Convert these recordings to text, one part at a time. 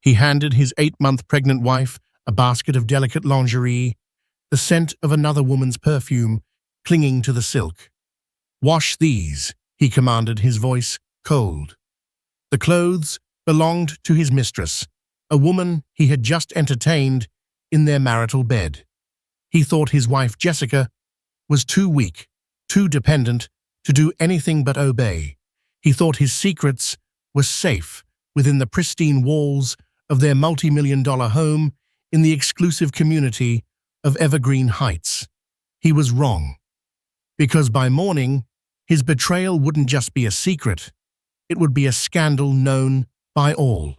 He handed his 8-month pregnant wife a basket of delicate lingerie, the scent of another woman's perfume clinging to the silk. "Wash these," he commanded, his voice cold. The clothes belonged to his mistress, a woman he had just entertained in their marital bed. He thought his wife Jessica was too weak, too dependent to do anything but obey. He thought his secrets were safe within the pristine walls of their multi-million-dollar home in the exclusive community of Evergreen Heights. He was wrong. Because by morning, his betrayal wouldn't just be a secret, it would be a scandal known by all.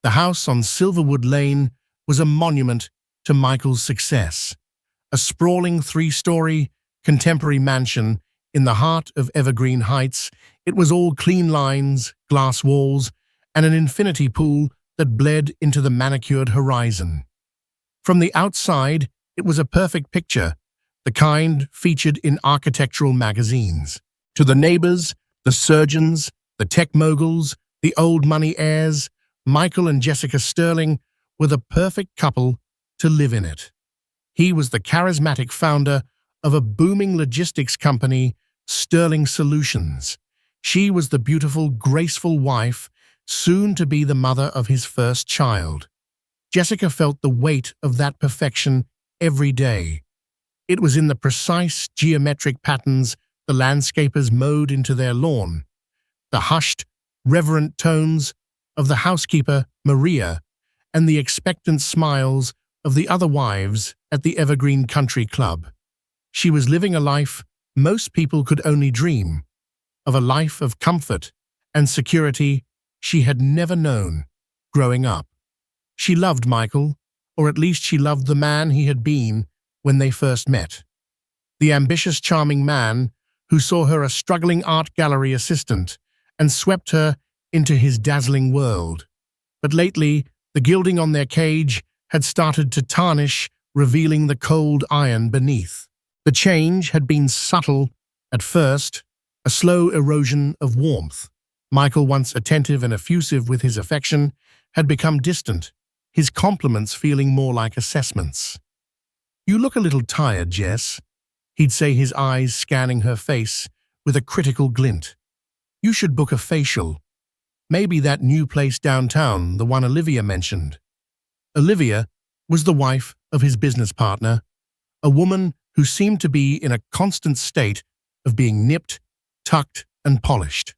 The house on Silverwood Lane was a monument to Michael's success. A sprawling 3-story contemporary mansion in the heart of Evergreen Heights, it was all clean lines, glass walls, and an infinity pool that bled into the manicured horizon. From the outside, it was a perfect picture, the kind featured in architectural magazines. To the neighbors, the surgeons, the tech moguls, the old money heirs, Michael and Jessica Sterling were the perfect couple to live in it. He was the charismatic founder of a booming logistics company, Sterling Solutions. She was the beautiful, graceful wife, soon to be the mother of his first child. Jessica felt the weight of that perfection every day. It was in the precise geometric patterns the landscapers mowed into their lawn, the hushed, reverent tones of the housekeeper, Maria, and the expectant smiles of the other wives at the Evergreen Country Club. She was living a life most people could only dream of, a life of comfort and security she had never known growing up. She loved Michael, or at least she loved the man he had been when they first met. The ambitious, charming man who saw her a struggling art gallery assistant and swept her into his dazzling world. But lately, the gilding on their cage had started to tarnish, revealing the cold iron beneath. The change had been subtle at first, a slow erosion of warmth. Michael, once attentive and effusive with his affection, had become distant, his compliments feeling more like assessments. "You look a little tired, Jess," he'd say, his eyes scanning her face with a critical glint. "You should book a facial. Maybe that new place downtown, the one Olivia mentioned." Olivia was the wife of his business partner, a woman who seemed to be in a constant state of being nipped, tucked, and polished.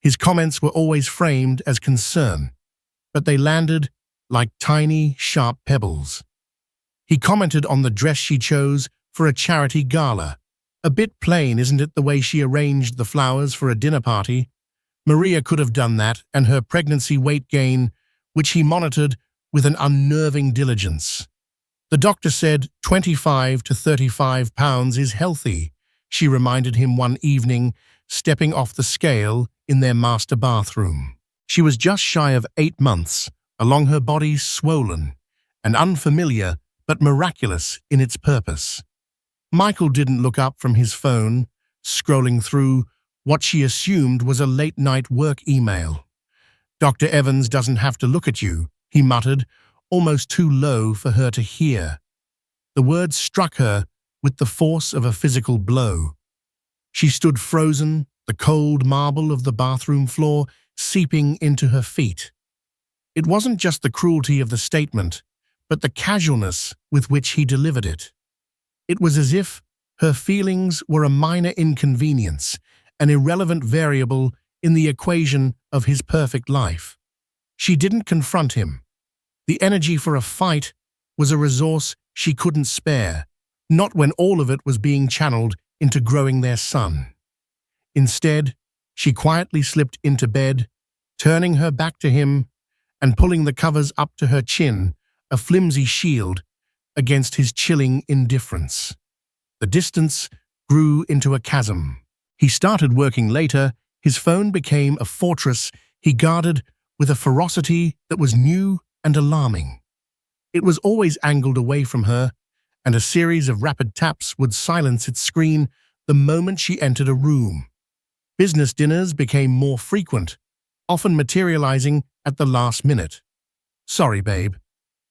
His comments were always framed as concern, but they landed like tiny, sharp pebbles. He commented on the dress she chose for a charity gala. "A bit plain, isn't it, the way she arranged the flowers for a dinner party?" Maria could have done that, and her pregnancy weight gain, which he monitored with an unnerving diligence. "The doctor said 25 to 35 pounds is healthy," she reminded him one evening, stepping off the scale in their master bathroom. She was just shy of 8 months, along her body swollen and unfamiliar but miraculous in its purpose. Michael didn't look up from his phone, scrolling through what she assumed was a late-night work email. "Dr. Evans doesn't have to look at you," he muttered, almost too low for her to hear. The words struck her with the force of a physical blow. She stood frozen, the cold marble of the bathroom floor seeping into her feet. It wasn't just the cruelty of the statement, but the casualness with which he delivered it. It was as if her feelings were a minor inconvenience, an irrelevant variable in the equation of his perfect life. She didn't confront him. The energy for a fight was a resource she couldn't spare, not when all of it was being channeled into growing their son. Instead, she quietly slipped into bed, turning her back to him and pulling the covers up to her chin, a flimsy shield against his chilling indifference. The distance grew into a chasm. He started working later. His phone became a fortress he guarded with a ferocity that was new and alarming. It was always angled away from her, and a series of rapid taps would silence its screen the moment she entered a room. Business dinners became more frequent, often materializing at the last minute. Sorry, babe.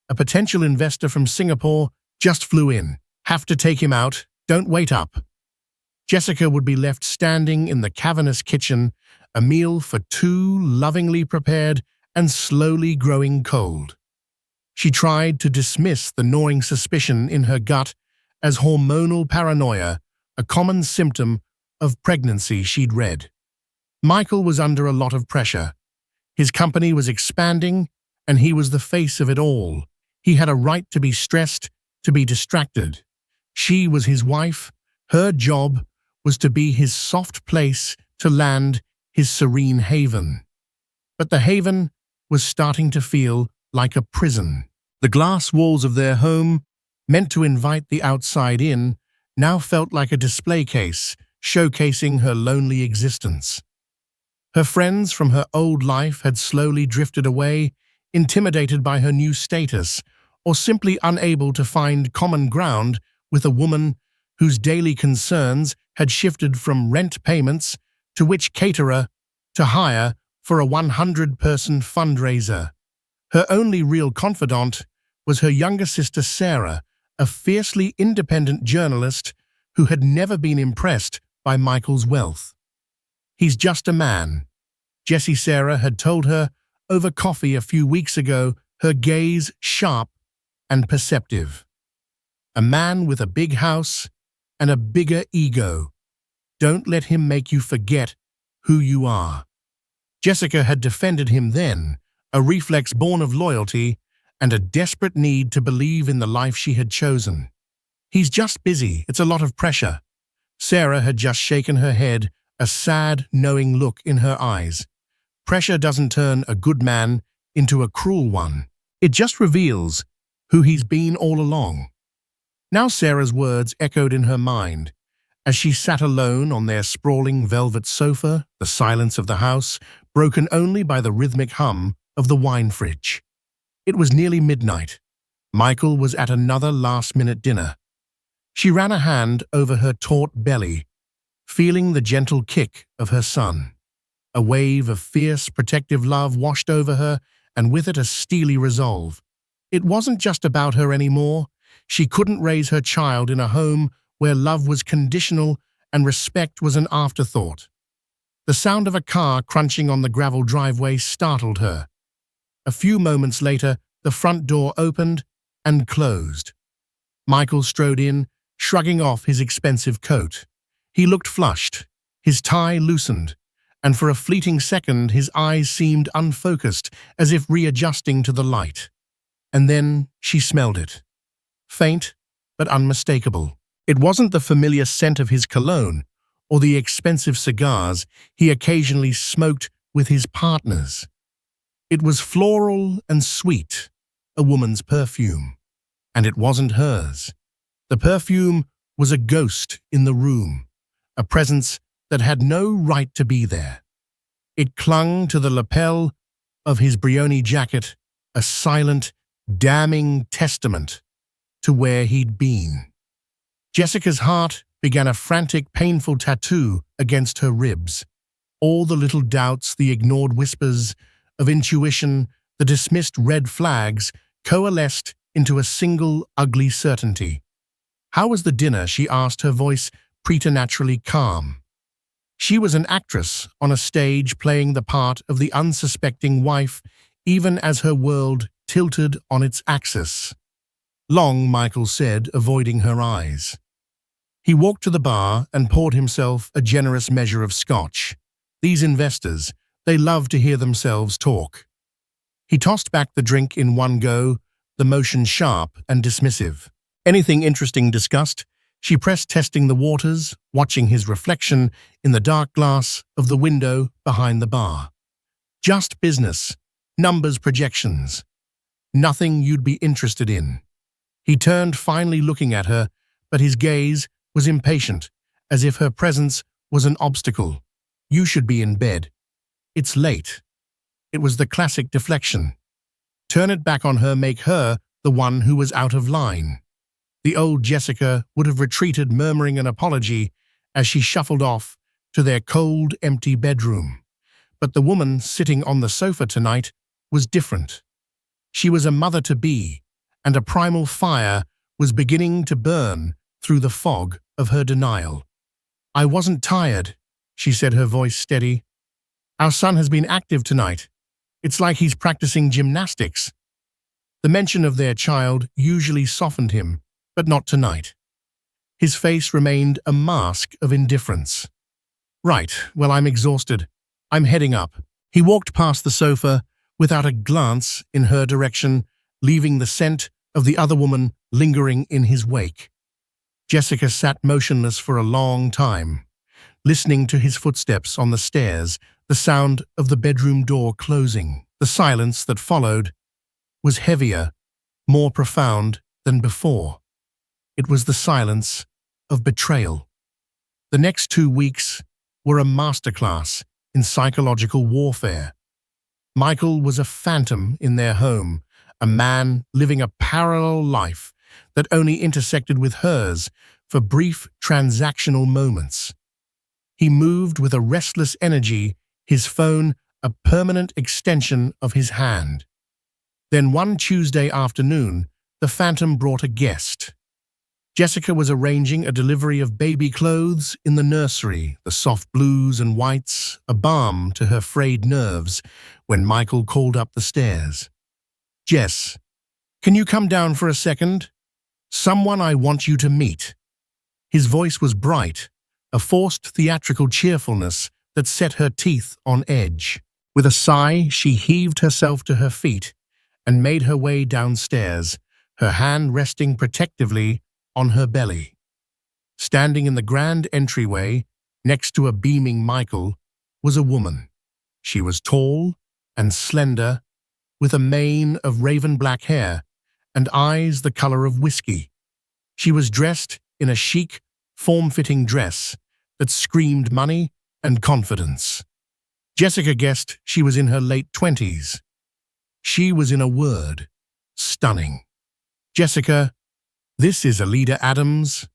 A potential investor from Singapore just flew in. Have to take him out. Don't wait up. Jessica would be left standing in the cavernous kitchen, a meal for two lovingly prepared and slowly growing cold. She tried to dismiss the gnawing suspicion in her gut as hormonal paranoia, a common symptom of pregnancy she'd read. Michael was under a lot of pressure. His company was expanding, and he was the face of it all. He had a right to be stressed, to be distracted. She was his wife. Her job was to be his soft place to land, his serene haven. But the haven was starting to feel like a prison. The glass walls of their home, meant to invite the outside in, now felt like a display case, showcasing her lonely existence. Her friends from her old life had slowly drifted away, intimidated by her new status, or simply unable to find common ground with a woman whose daily concerns had shifted from rent payments to which caterer to hire for a 100-person fundraiser. Her only real confidant was her younger sister Sarah, a fiercely independent journalist who had never been impressed by Michael's wealth. "He's just a man," Jessie Sarah had told her over coffee a few weeks ago, her gaze sharp and perceptive. "A man with a big house and a bigger ego. Don't let him make you forget who you are." Jessica had defended him then, a reflex born of loyalty and a desperate need to believe in the life she had chosen. "He's just busy. It's a lot of pressure." Sarah had just shaken her head, a sad, knowing look in her eyes. Pressure doesn't turn a good man into a cruel one. It just reveals who he's been all along. Now Sarah's words echoed in her mind. As she sat alone on their sprawling velvet sofa, the silence of the house, broken only by the rhythmic hum of the wine fridge. It was nearly midnight. Michael was at another last-minute dinner. She ran a hand over her taut belly, feeling the gentle kick of her son. A wave of fierce, protective love washed over her, and with it a steely resolve. It wasn't just about her anymore. She couldn't raise her child in a home where love was conditional and respect was an afterthought. The sound of a car crunching on the gravel driveway startled her. A few moments later, the front door opened and closed. Michael strode in, shrugging off his expensive coat. He looked flushed, his tie loosened, and for a fleeting second his eyes seemed unfocused, as if readjusting to the light. And then she smelled it. Faint, but unmistakable. It wasn't the familiar scent of his cologne or the expensive cigars he occasionally smoked with his partners. It was floral and sweet, a woman's perfume. And it wasn't hers. The perfume was a ghost in the room, a presence that had no right to be there. It clung to the lapel of his Brioni jacket, a silent, damning testament to where he'd been. Jessica's heart began a frantic, painful tattoo against her ribs. All the little doubts, the ignored whispers of intuition, the dismissed red flags coalesced into a single ugly certainty. "How was the dinner?" she asked, her voice preternaturally calm. She was an actress on a stage playing the part of the unsuspecting wife, even as her world tilted on its axis. "Long," Michael said, avoiding her eyes. He walked to the bar and poured himself a generous measure of scotch. These investors, they love to hear themselves talk. He tossed back the drink in one go, the motion sharp and dismissive. "Anything interesting discussed?" She pressed, testing the waters, watching his reflection in the dark glass of the window behind the bar. "Just business. Numbers, projections. Nothing you'd be interested in." He turned, finally looking at her, but his gaze was impatient, as if her presence was an obstacle. "You should be in bed. It's late." It was the classic deflection. Turn it back on her, make her the one who was out of line. The old Jessica would have retreated, murmuring an apology as she shuffled off to their cold, empty bedroom. But the woman sitting on the sofa tonight was different. She was a mother-to-be, and a primal fire was beginning to burn through the fog of her denial. "I wasn't tired," she said, her voice steady. "Our son has been active tonight. It's like he's practicing gymnastics." The mention of their child usually softened him, but not tonight. His face remained a mask of indifference. "Right, well, I'm exhausted. I'm heading up." He walked past the sofa without a glance in her direction, leaving the scent of the other woman lingering in his wake. Jessica sat motionless for a long time, listening to his footsteps on the stairs, the sound of the bedroom door closing. The silence that followed was heavier, more profound than before. It was the silence of betrayal. The next 2 weeks were a masterclass in psychological warfare. Michael was a phantom in their home, a man living a parallel life that only intersected with hers for brief transactional moments. He moved with a restless energy, his phone a permanent extension of his hand. Then one Tuesday afternoon, the phantom brought a guest. Jessica was arranging a delivery of baby clothes in the nursery, the soft blues and whites a balm to her frayed nerves, when Michael called up the stairs. "Jess, can you come down for a second? Someone I want you to meet." His voice was bright, a forced theatrical cheerfulness that set her teeth on edge. With a sigh, she heaved herself to her feet and made her way downstairs, her hand resting protectively on her belly. Standing in the grand entryway, next to a beaming Michael, was a woman. She was tall and slender, with a mane of raven black hair and eyes the color of whiskey. She was dressed in a chic, form-fitting dress that screamed money and confidence. Jessica guessed she was in her late 20s. She was, in a word, stunning. "Jessica, this is Alida Adams,"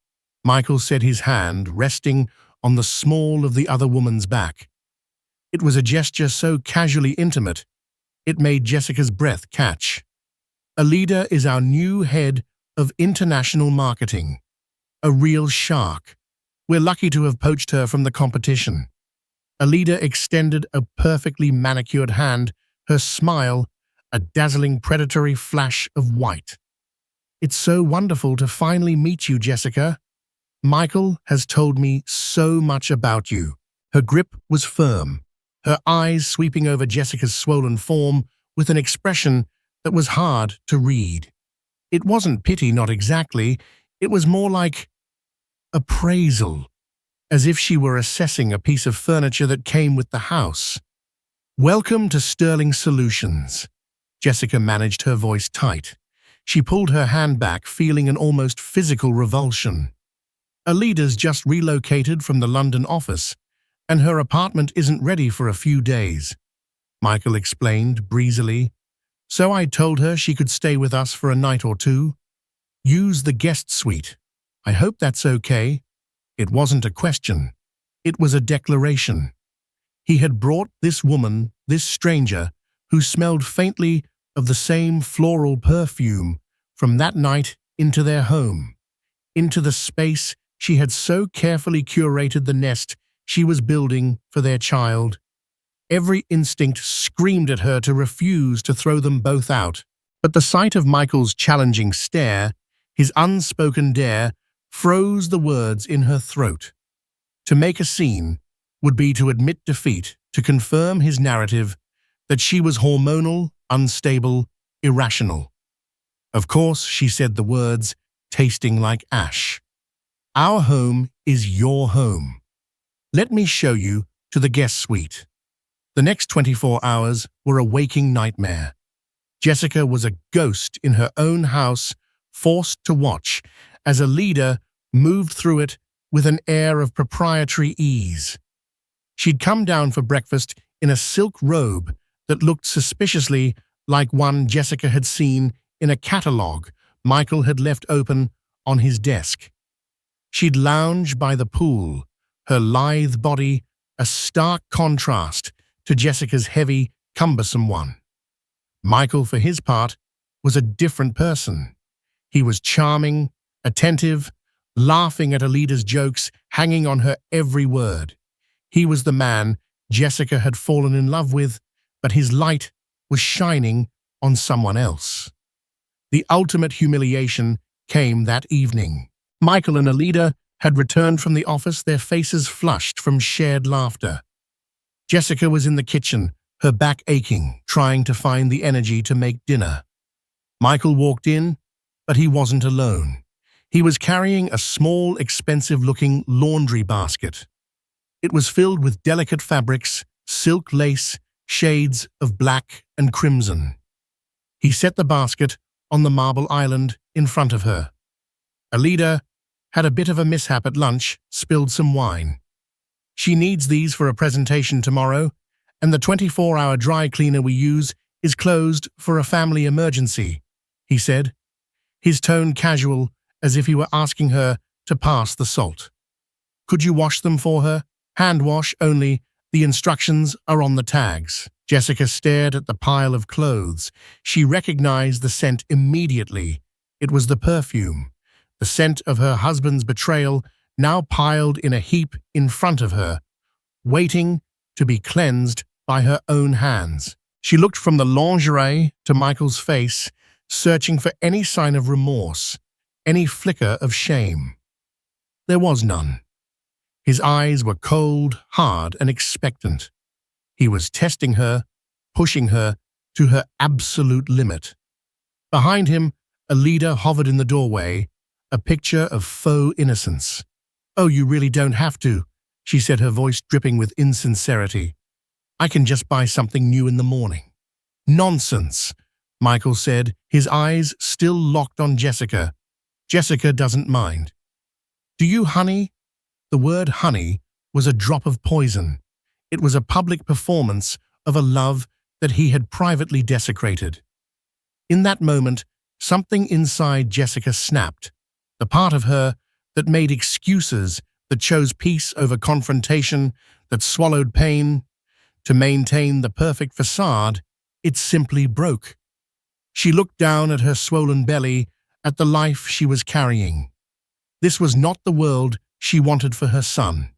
Michael said, his hand resting on the small of the other woman's back. It was a gesture so casually intimate, it made Jessica's breath catch. "Alida is our new head of international marketing. A real shark. We're lucky to have poached her from the competition." Alida extended a perfectly manicured hand, her smile a dazzling predatory flash of white. "It's so wonderful to finally meet you, Jessica. Michael has told me so much about you." Her grip was firm, her eyes sweeping over Jessica's swollen form with an expression that was hard to read. It wasn't pity, not exactly. It was more like appraisal, as if she were assessing a piece of furniture that came with the house. "Welcome to Sterling Solutions." Jessica managed her voice tight. She pulled her hand back, feeling an almost physical revulsion. "Alida's just relocated from the London office, and her apartment isn't ready for a few days," Michael explained breezily. "So I told her she could stay with us for a night or two. Use the guest suite. I hope that's okay." It wasn't a question. It was a declaration. He had brought this woman, this stranger, who smelled faintly of the same floral perfume from that night, into their home, into the space she had so carefully curated, the nest she was building for their child. Every instinct screamed at her to refuse to throw them both out. But the sight of Michael's challenging stare, his unspoken dare, froze the words in her throat. To make a scene would be to admit defeat, to confirm his narrative that she was hormonal, unstable, irrational. "Of course," she said the words, tasting like ash. "Our home is your home. Let me show you to the guest suite." The next 24 hours were a waking nightmare. Jessica was a ghost in her own house, forced to watch as Alida moved through it with an air of proprietary ease. She'd come down for breakfast in a silk robe that looked suspiciously like one Jessica had seen in a catalogue Michael had left open on his desk. She'd lounge by the pool, her lithe body a stark contrast to Jessica's heavy, cumbersome one. Michael, for his part, was a different person. He was charming, attentive, laughing at Alida's jokes, hanging on her every word. He was the man Jessica had fallen in love with, but his light was shining on someone else. The ultimate humiliation came that evening. Michael and Alida had returned from the office, their faces flushed from shared laughter. Jessica was in the kitchen, her back aching, trying to find the energy to make dinner. Michael walked in, but he wasn't alone. He was carrying a small, expensive-looking laundry basket. It was filled with delicate fabrics, silk lace, shades of black and crimson. He set the basket on the marble island in front of her. Alida had a bit of a mishap at lunch, spilled some wine. She needs these for a presentation tomorrow, and the 24-hour dry cleaner we use is closed for a family emergency, he said, his tone casual as if he were asking her to pass the salt. Could you wash them for her? Hand wash only. The instructions are on the tags. Jessica stared at the pile of clothes. She recognized the scent immediately. It was the perfume. The scent of her husband's betrayal now piled in a heap in front of her, waiting to be cleansed by her own hands. She looked from the lingerie to Michael's face, searching for any sign of remorse, any flicker of shame. There was none. His eyes were cold, hard, and expectant. He was testing her, pushing her to her absolute limit. Behind him, Alida hovered in the doorway, a picture of faux innocence. "Oh, you really don't have to," she said, her voice dripping with insincerity. "I can just buy something new in the morning." "Nonsense," Michael said, his eyes still locked on Jessica. "Jessica doesn't mind." "Do you, honey?" The word honey was a drop of poison. It was a public performance of a love that he had privately desecrated. In that moment, something inside Jessica snapped. The part of her that made excuses, that chose peace over confrontation, that swallowed pain. To maintain the perfect facade, it simply broke. She looked down at her swollen belly, at the life she was carrying. This was not the world she wanted for her son.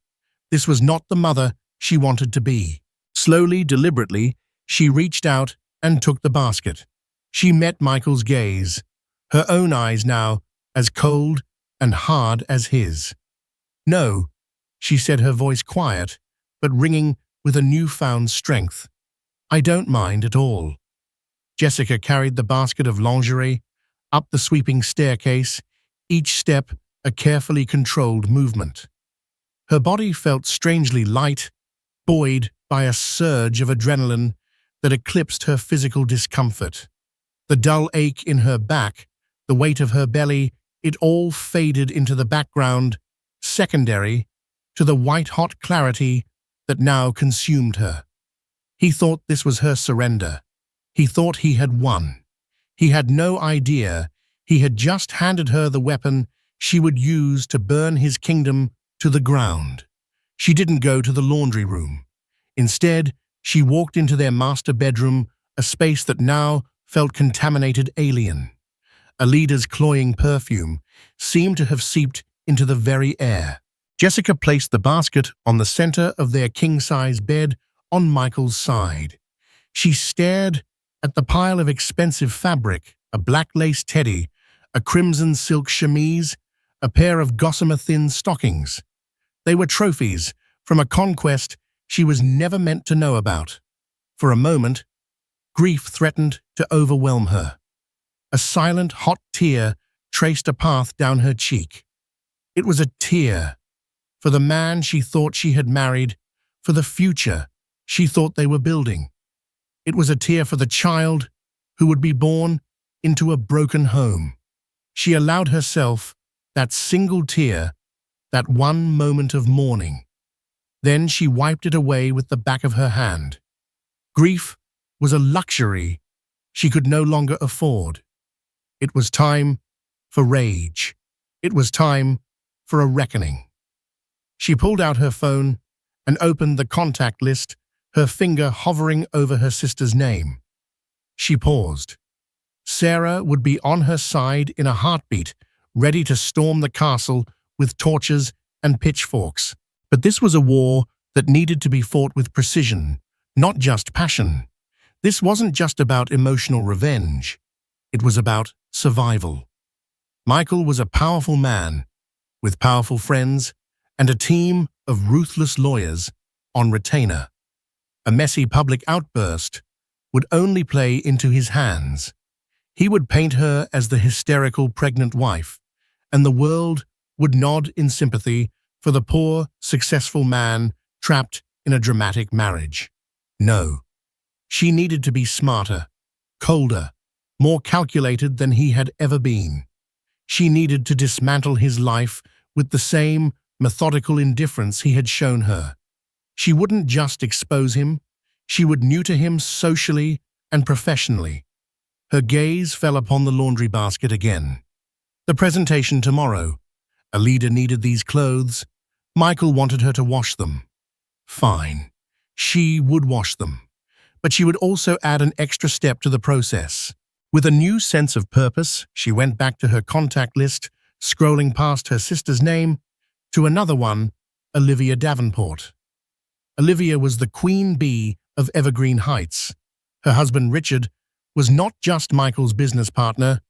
This was not the mother she wanted to be. Slowly, deliberately, she reached out and took the basket. She met Michael's gaze, her own eyes now as cold and hard as his. "No," she said, her voice quiet, but ringing with a newfound strength. "I don't mind at all." Jessica carried the basket of lingerie up the sweeping staircase, each step a carefully controlled movement. Her body felt strangely light, buoyed by a surge of adrenaline that eclipsed her physical discomfort. The dull ache in her back, the weight of her belly, it all faded into the background, secondary to the white-hot clarity that now consumed her. He thought this was her surrender. He thought he had won. He had no idea he had just handed her the weapon she would use to burn his kingdom to the ground. She didn't go to the laundry room. Instead, she walked into their master bedroom, a space that now felt contaminated, alien. Alida's cloying perfume seemed to have seeped into the very air. Jessica placed the basket on the center of their king-size bed on Michael's side. She stared at the pile of expensive fabric, a black lace teddy, a crimson silk chemise, a pair of gossamer-thin stockings. They were trophies from a conquest she was never meant to know about. For a moment, grief threatened to overwhelm her. A silent, hot tear traced a path down her cheek. It was a tear for the man she thought she had married, for the future she thought they were building. It was a tear for the child who would be born into a broken home. She allowed herself that single tear, that one moment of mourning. Then she wiped it away with the back of her hand. Grief was a luxury she could no longer afford. It was time for rage. It was time for a reckoning. She pulled out her phone and opened the contact list, her finger hovering over her sister's name. She paused. Sarah would be on her side in a heartbeat, ready to storm the castle with torches and pitchforks. But this was a war that needed to be fought with precision, not just passion. This wasn't just about emotional revenge. It was about survival. Michael was a powerful man, with powerful friends and a team of ruthless lawyers on retainer. A messy public outburst would only play into his hands. He would paint her as the hysterical pregnant wife, and the world would nod in sympathy for the poor, successful man trapped in a dramatic marriage. No, she needed to be smarter, colder, more calculated than he had ever been. She needed to dismantle his life with the same methodical indifference he had shown her. She wouldn't just expose him, she would neuter him socially and professionally. Her gaze fell upon the laundry basket again. The presentation tomorrow. A leader needed these clothes. Michael wanted her to wash them. Fine. She would wash them. But she would also add an extra step to the process. With a new sense of purpose, she went back to her contact list, scrolling past her sister's name to another one, Olivia Davenport. Olivia was the queen bee of Evergreen Heights. Her husband Richard was not just Michael's business partner,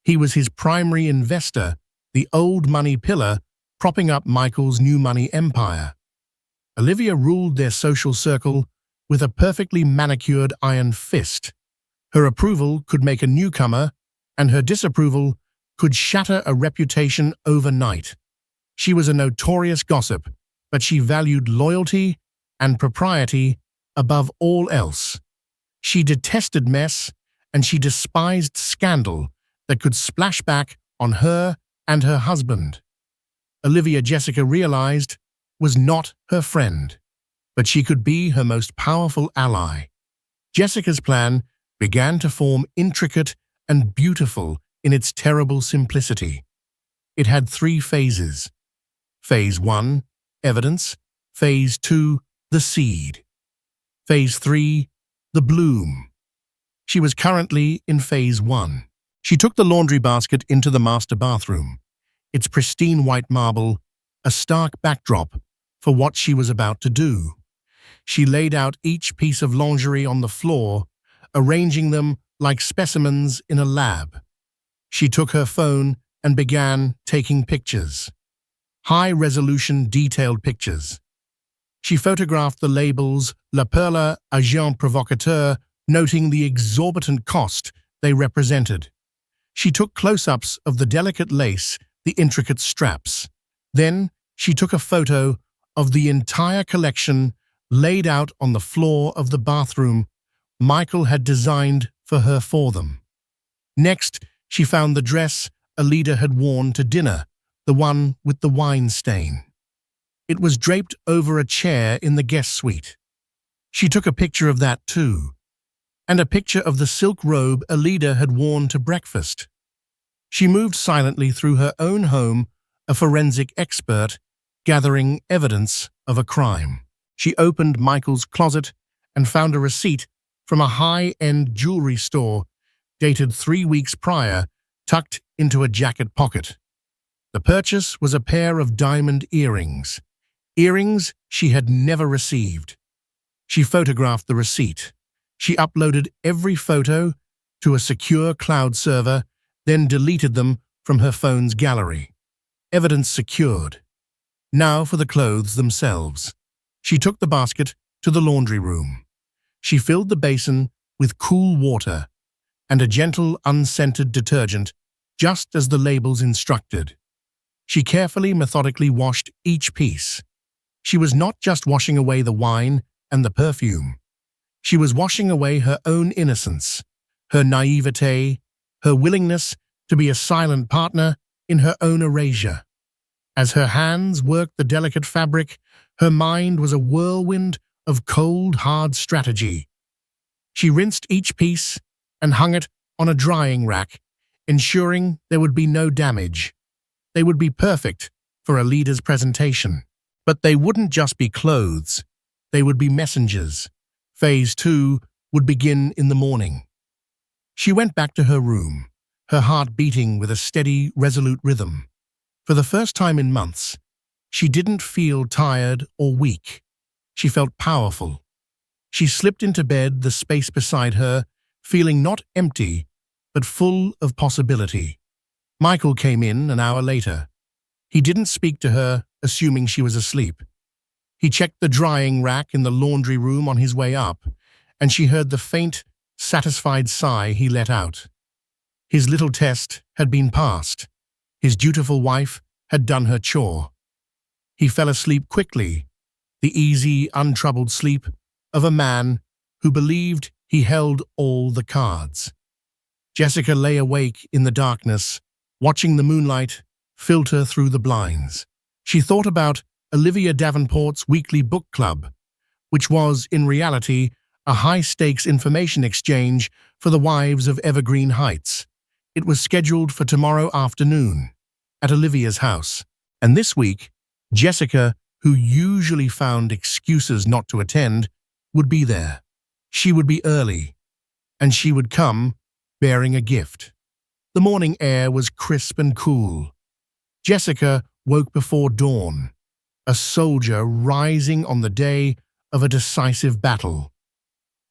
he was his primary investor, the old money pillar propping up Michael's new money empire. Olivia ruled their social circle with a perfectly manicured iron fist. Her approval could make a newcomer, and her disapproval could shatter a reputation overnight. She was a notorious gossip, but she valued loyalty and propriety above all else. She detested mess, and she despised scandal that could splash back on her and her husband. Olivia, Jessica realized, was not her friend, but she could be her most powerful ally. Jessica's plan began to form intricate and beautiful in its terrible simplicity. It had 3 phases. Phase 1, evidence. Phase 2, the seed. Phase 3, the bloom. She was currently in phase 1. She took the laundry basket into the master bathroom, its pristine white marble, a stark backdrop for what she was about to do. She laid out each piece of lingerie on the floor, arranging them like specimens in a lab. She took her phone and began taking pictures. High-resolution, detailed pictures. She photographed the labels La Perle Agent Provocateur, noting the exorbitant cost they represented. She took close-ups of the delicate lace, the intricate straps. Then she took a photo of the entire collection laid out on the floor of the bathroom Michael had designed for them. Next, she found the dress Alida had worn to dinner, the one with the wine stain. It was draped over a chair in the guest suite. She took a picture of that too, and a picture of the silk robe Alida had worn to breakfast. She moved silently through her own home, a forensic expert, gathering evidence of a crime. She opened Michael's closet and found a receipt from a high-end jewelry store dated 3 weeks prior, tucked into a jacket pocket. The purchase was a pair of diamond earrings she had never received. She photographed the receipt. She uploaded every photo to a secure cloud server, then deleted them from her phone's gallery. Evidence secured. Now for the clothes themselves. She took the basket to the laundry room. She filled the basin with cool water and a gentle, unscented detergent, just as the labels instructed. She carefully, methodically washed each piece. She was not just washing away the wine and the perfume. She was washing away her own innocence, her naivete, her willingness to be a silent partner in her own erasure. As her hands worked the delicate fabric, her mind was a whirlwind of cold, hard strategy. She rinsed each piece and hung it on a drying rack, ensuring there would be no damage. They would be perfect for a leader's presentation. But they wouldn't just be clothes. They would be messengers. Phase 2 would begin in the morning. She went back to her room, her heart beating with a steady, resolute rhythm. For the first time in months, she didn't feel tired or weak. She felt powerful. She slipped into bed, the space beside her, feeling not empty, but full of possibility. Michael came in an hour later. He didn't speak to her, assuming she was asleep. He checked the drying rack in the laundry room on his way up, and she heard the faint, satisfied sigh he let out. His little test had been passed. His dutiful wife had done her chore. He fell asleep quickly, the easy, untroubled sleep of a man who believed he held all the cards. Jessica lay awake in the darkness, watching the moonlight filter through the blinds. She thought about Olivia Davenport's weekly book club, which was, in reality, a high-stakes information exchange for the wives of Evergreen Heights. It was scheduled for tomorrow afternoon at Olivia's house, and this week, Jessica, who usually found excuses not to attend, would be there. She would be early, and she would come bearing a gift. The morning air was crisp and cool. Jessica woke before dawn, a soldier rising on the day of a decisive battle.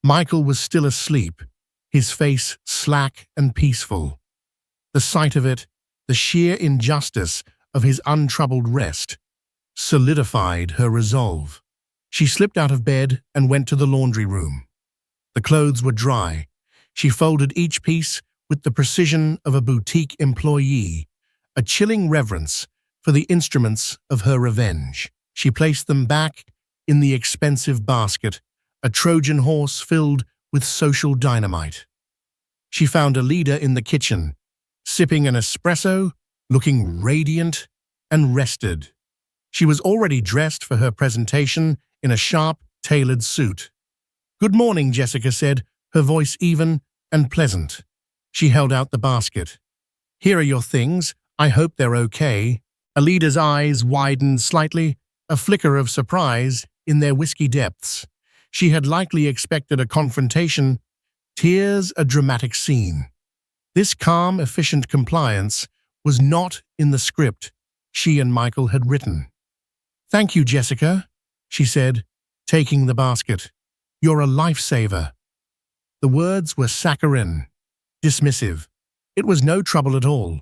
Michael was still asleep, his face slack and peaceful. The sight of it, the sheer injustice of his untroubled rest, solidified her resolve. She slipped out of bed and went to the laundry room. The clothes were dry. She folded each piece with the precision of a boutique employee, a chilling reverence for the instruments of her revenge. She placed them back in the expensive basket, a Trojan horse filled with social dynamite. She found Alida in the kitchen, sipping an espresso, looking radiant and rested. She was already dressed for her presentation in a sharp, tailored suit. "Good morning," Jessica said, her voice even and pleasant. She held out the basket. "Here are your things. I hope they're okay." Alida's eyes widened slightly, a flicker of surprise in their whiskey depths. She had likely expected a confrontation, tears, a dramatic scene. This calm, efficient compliance was not in the script she and Michael had written. "Thank you, Jessica," she said, taking the basket. "You're a lifesaver." The words were saccharine, dismissive. It was no trouble at all.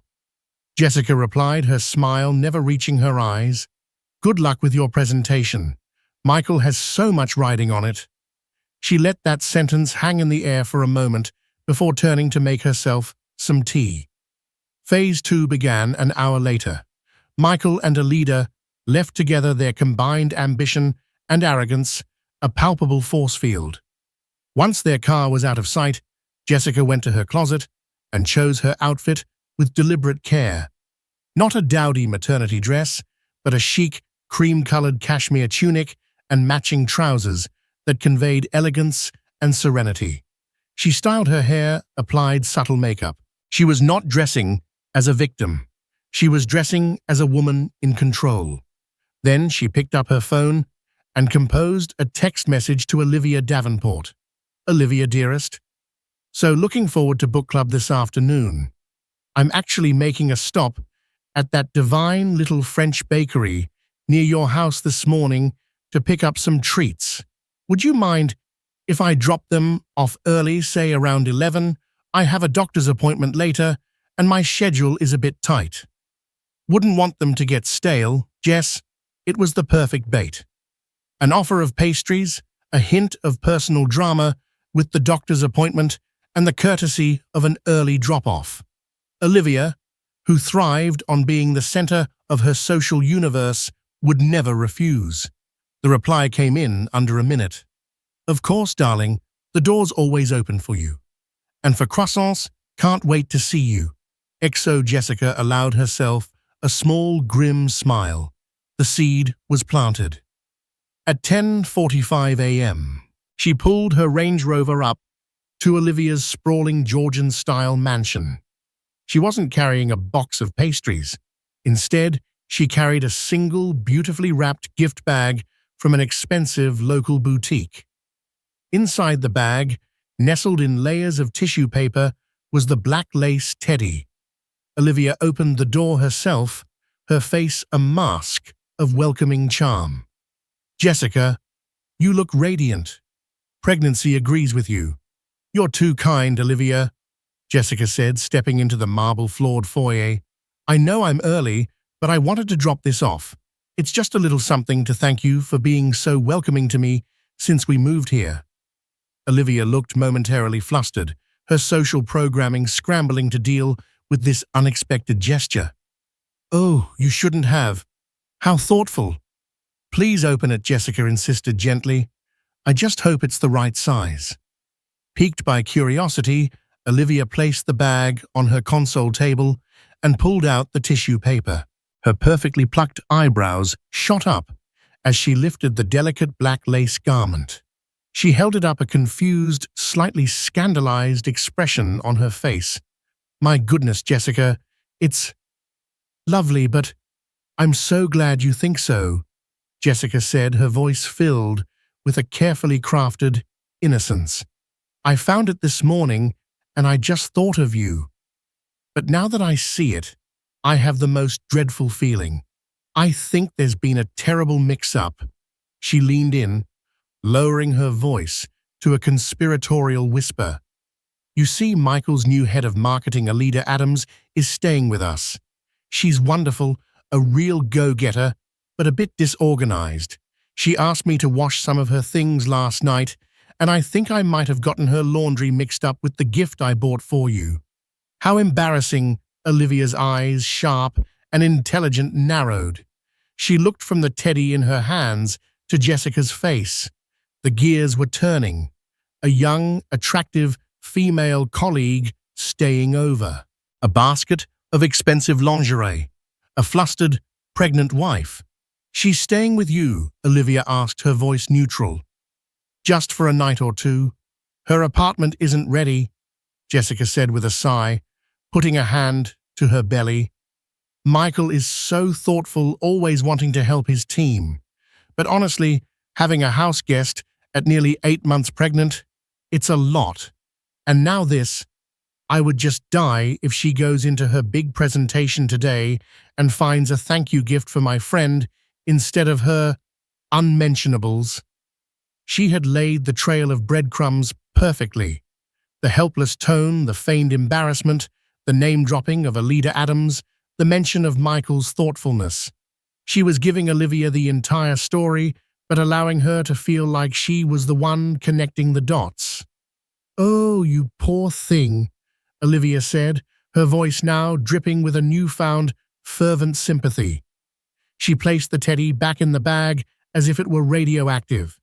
Jessica replied, her smile never reaching her eyes. "Good luck with your presentation. Michael has so much riding on it." She let that sentence hang in the air for a moment before turning to make herself some tea. Phase 2 began an hour later. Michael and Alida left together, their combined ambition and arrogance a palpable force field. Once their car was out of sight, Jessica went to her closet and chose her outfit with deliberate care. Not a dowdy maternity dress, but a chic, cream-colored cashmere tunic and matching trousers that conveyed elegance and serenity. She styled her hair, applied subtle makeup. She was not dressing as a victim. She was dressing as a woman in control. Then she picked up her phone and composed a text message to Olivia Davenport. "Olivia, dearest. So looking forward to book club this afternoon. I'm actually making a stop at that divine little French bakery near your house this morning to pick up some treats. Would you mind if I drop them off early, say around 11? I have a doctor's appointment later, and my schedule is a bit tight." Wouldn't want them to get stale, Jess. It was the perfect bait. An offer of pastries, a hint of personal drama with the doctor's appointment, and the courtesy of an early drop-off. Olivia, who thrived on being the center of her social universe, would never refuse. The reply came in under a minute. "Of course, darling, the door's always open for you. And for croissants, can't wait to see you." XO Jessica allowed herself a small, grim smile. The seed was planted. At 10:45 a.m., she pulled her Range Rover up to Olivia's sprawling Georgian-style mansion. She wasn't carrying a box of pastries. Instead, she carried a single, beautifully wrapped gift bag from an expensive local boutique. Inside the bag, nestled in layers of tissue paper, was the black lace teddy. Olivia opened the door herself, her face a mask of welcoming charm. "Jessica, you look radiant. Pregnancy agrees with you." "You're too kind, Olivia," Jessica said, stepping into the marble-floored foyer. "I know I'm early, but I wanted to drop this off. It's just a little something to thank you for being so welcoming to me since we moved here." Olivia looked momentarily flustered, her social programming scrambling to deal with this unexpected gesture. "Oh, you shouldn't have. How thoughtful." "Please open it," Jessica insisted gently. "I just hope it's the right size." Piqued by curiosity, Olivia placed the bag on her console table and pulled out the tissue paper. Her perfectly plucked eyebrows shot up as she lifted the delicate black lace garment. She held it up, a confused, slightly scandalized expression on her face. "My goodness, Jessica, it's lovely, but I'm so glad you think so," Jessica said, her voice filled with a carefully crafted innocence. "I found it this morning, and I just thought of you. But now that I see it, I have the most dreadful feeling. I think there's been a terrible mix-up." She leaned in, lowering her voice to a conspiratorial whisper. "You see, Michael's new head of marketing, Alida Adams, is staying with us. She's wonderful, a real go-getter, but a bit disorganized. She asked me to wash some of her things last night, and I think I might have gotten her laundry mixed up with the gift I bought for you." "How embarrassing," Olivia's eyes, sharp and intelligent, narrowed. She looked from the teddy in her hands to Jessica's face. The gears were turning. A young, attractive female colleague staying over. A basket of expensive lingerie. A flustered, pregnant wife. "She's staying with you?" Olivia asked, her voice neutral. "Just for a night or two. Her apartment isn't ready," Jessica said with a sigh, putting a hand to her belly. "Michael is so thoughtful, always wanting to help his team. But honestly, having a house guest at nearly 8 months pregnant, it's a lot. And now this, I would just die if she goes into her big presentation today and finds a thank you gift for my friend instead of her unmentionables." She had laid the trail of breadcrumbs perfectly. The helpless tone, the feigned embarrassment, the name-dropping of Alida Adams, the mention of Michael's thoughtfulness. She was giving Olivia the entire story, but allowing her to feel like she was the one connecting the dots. "Oh, you poor thing," Olivia said, her voice now dripping with a newfound, fervent sympathy. She placed the teddy back in the bag as if it were radioactive.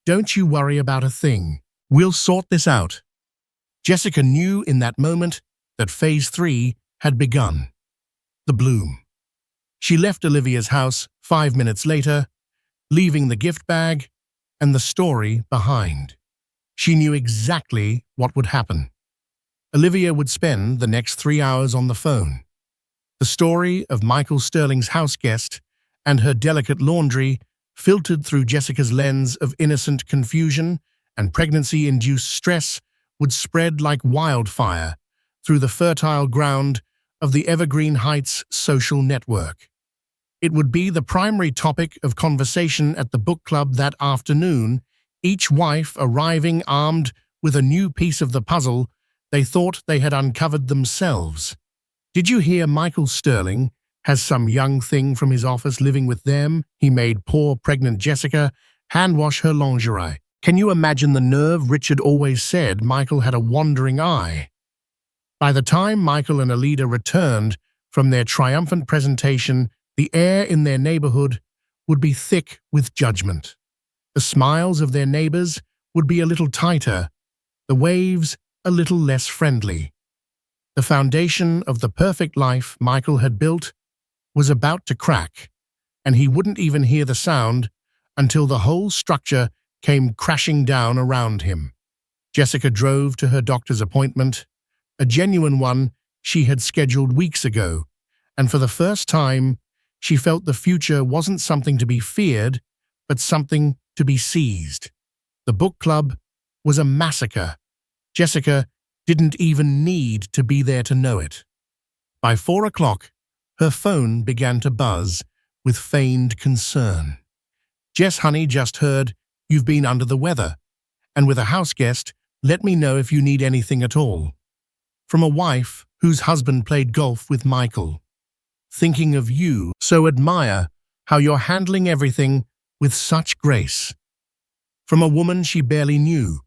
"Don't you worry about a thing. We'll sort this out." Jessica knew in that moment that Phase 3 had begun. The bloom. She left Olivia's house 5 minutes later, leaving the gift bag and the story behind. She knew exactly what would happen. Olivia would spend the next 3 hours on the phone. The story of Michael Sterling's house guest and her delicate laundry filtered through Jessica's lens of innocent confusion and pregnancy-induced stress would spread like wildfire through the fertile ground of the Evergreen Heights social network. It would be the primary topic of conversation at the book club that afternoon, each wife arriving armed with a new piece of the puzzle they thought they had uncovered themselves. "Did you hear Michael Sterling has some young thing from his office living with them?" He made poor pregnant Jessica hand-wash her lingerie. "Can you imagine the nerve?" Richard always said Michael had a wandering eye. By the time Michael and Alida returned from their triumphant presentation, the air in their neighborhood would be thick with judgment. The smiles of their neighbors would be a little tighter, the waves a little less friendly. The foundation of the perfect life Michael had built was about to crack, and he wouldn't even hear the sound until the whole structure came crashing down around him. Jessica drove to her doctor's appointment, a genuine one she had scheduled weeks ago, and for the first time, she felt the future wasn't something to be feared, but something to be seized. The book club was a massacre. Jessica didn't even need to be there to know it. By 4 o'clock, her phone began to buzz with feigned concern. "Jess, honey, just heard you've been under the weather, and with a house guest, let me know if you need anything at all." From a wife whose husband played golf with Michael. "Thinking of you, so admire how you're handling everything with such grace." From a woman she barely knew.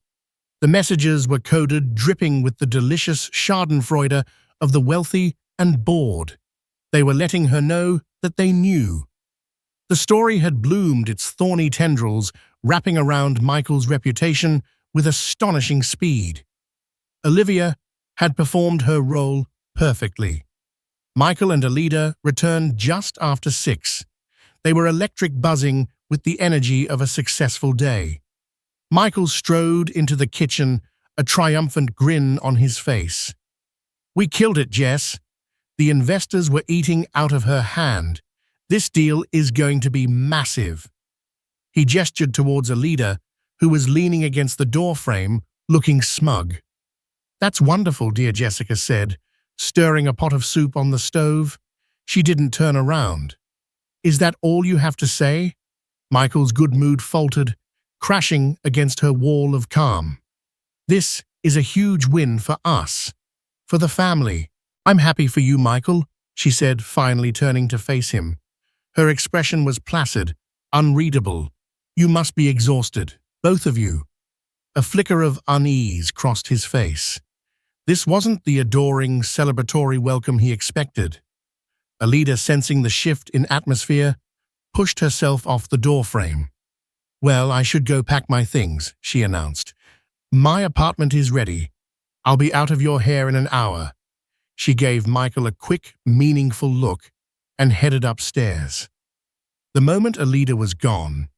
The messages were coded, dripping with the delicious schadenfreude of the wealthy and bored. They were letting her know that they knew. The story had bloomed its thorny tendrils, wrapping around Michael's reputation with astonishing speed. Olivia had performed her role perfectly. Michael and Alida returned just after 6. They were electric, buzzing with the energy of a successful day. Michael strode into the kitchen, a triumphant grin on his face. "We killed it, Jess. The investors were eating out of her hand. This deal is going to be massive." He gestured towards Alida, who was leaning against the doorframe, looking smug. "That's wonderful," dear Jessica said, stirring a pot of soup on the stove. She didn't turn around. "Is that all you have to say?" Michael's good mood faltered, crashing against her wall of calm. "This is a huge win for us, for the family." "I'm happy for you, Michael," she said, finally turning to face him. Her expression was placid, unreadable. "You must be exhausted, both of you." A flicker of unease crossed his face. This wasn't the adoring, celebratory welcome he expected. Alida, sensing the shift in atmosphere, pushed herself off the doorframe. "Well, I should go pack my things," she announced. "My apartment is ready. I'll be out of your hair in an hour." She gave Michael a quick, meaningful look and headed upstairs. The moment Alida was gone,